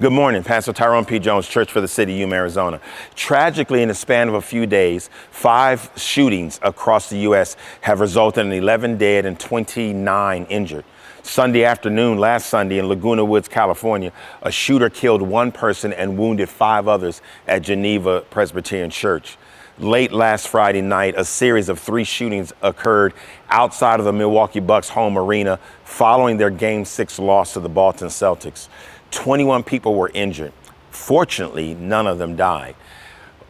Good morning, Pastor Tyrone P. Jones, Church for the City, Yuma, Arizona. Tragically, in the span of a few days, 5 shootings across the U.S. have resulted in 11 dead and 29 injured. Last Sunday in Laguna Woods, California, a shooter killed 1 person and wounded 5 others at Geneva Presbyterian Church. Late last Friday night, a series of 3 shootings occurred outside of the Milwaukee Bucks home arena following their Game 6 loss to the Boston Celtics. 21 people were injured. Fortunately, none of them died.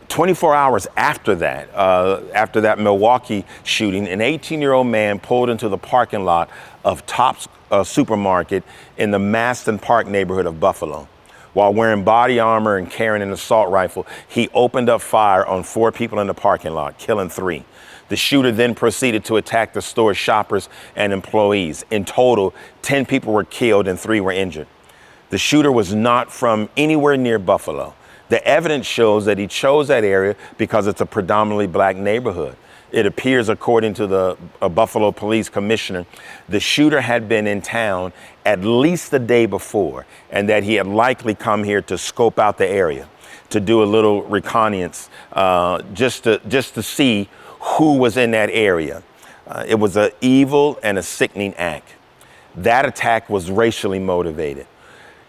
24 hours after that Milwaukee shooting, an 18-year-old man pulled into the parking lot of Tops Supermarket in the Maston Park neighborhood of Buffalo. While wearing body armor and carrying an assault rifle, he opened up fire on 4 people in the parking lot, killing 3. The shooter then proceeded to attack the store's shoppers and employees. In total, 10 people were killed and 3 were injured. The shooter was not from anywhere near Buffalo. The evidence shows that he chose that area because it's a predominantly black neighborhood. It appears, according to the Buffalo police commissioner, the shooter had been in town at least the day before, and that he had likely come here to scope out the area, to do a little reconnaissance, just to see who was in that area. It was an evil and a sickening act. That attack was racially motivated.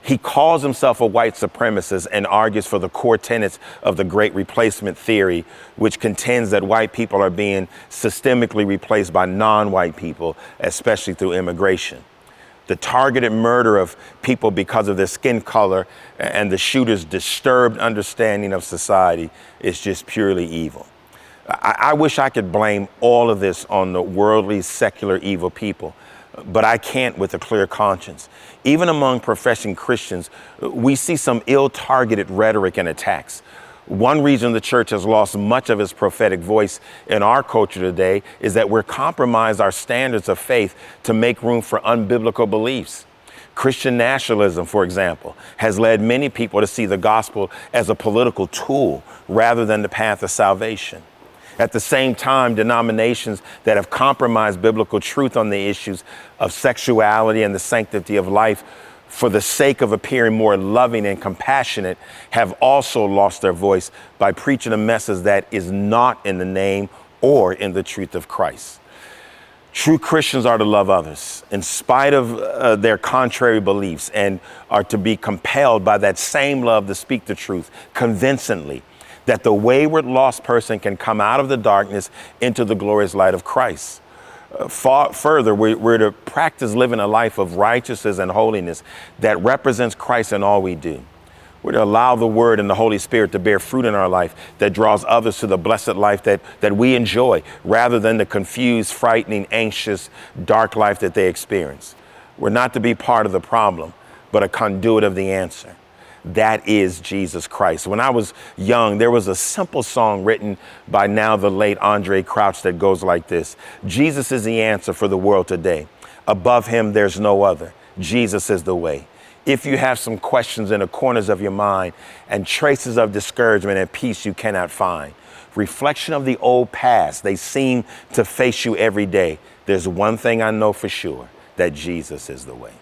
He calls himself a white supremacist and argues for the core tenets of the Great Replacement theory, which contends that white people are being systemically replaced by non-white people, especially through immigration. The targeted murder of people because of their skin color and the shooter's disturbed understanding of society is just purely evil. I wish I could blame all of this on the worldly, secular, evil people, but I can't with a clear conscience. Even among professing Christians, we see some ill-targeted rhetoric and attacks. One reason the church has lost much of its prophetic voice in our culture today is that we're compromised our standards of faith to make room for unbiblical beliefs. Christian nationalism, for example, has led many people to see the gospel as a political tool rather than the path of salvation. At the same time, denominations that have compromised biblical truth on the issues of sexuality and the sanctity of life for the sake of appearing more loving and compassionate have also lost their voice by preaching a message that is not in the name or in the truth of Christ. True Christians are to love others in spite of their contrary beliefs, and are to be compelled by that same love to speak the truth convincingly, that the wayward lost person can come out of the darkness into the glorious light of Christ. Further, we're to practice living a life of righteousness and holiness that represents Christ in all we do. We're to allow the Word and the Holy Spirit to bear fruit in our life that draws others to the blessed life that we enjoy, rather than the confused, frightening, anxious, dark life that they experience. We're not to be part of the problem, but a conduit of the answer. That is Jesus Christ. When I was young, there was a simple song written by now the late Andre Crouch that goes like this: Jesus is the answer for the world today. Above him, there's no other. Jesus is the way. If you have some questions in the corners of your mind and traces of discouragement and peace you cannot find, reflection of the old past, they seem to face you every day, there's one thing I know for sure, that Jesus is the way.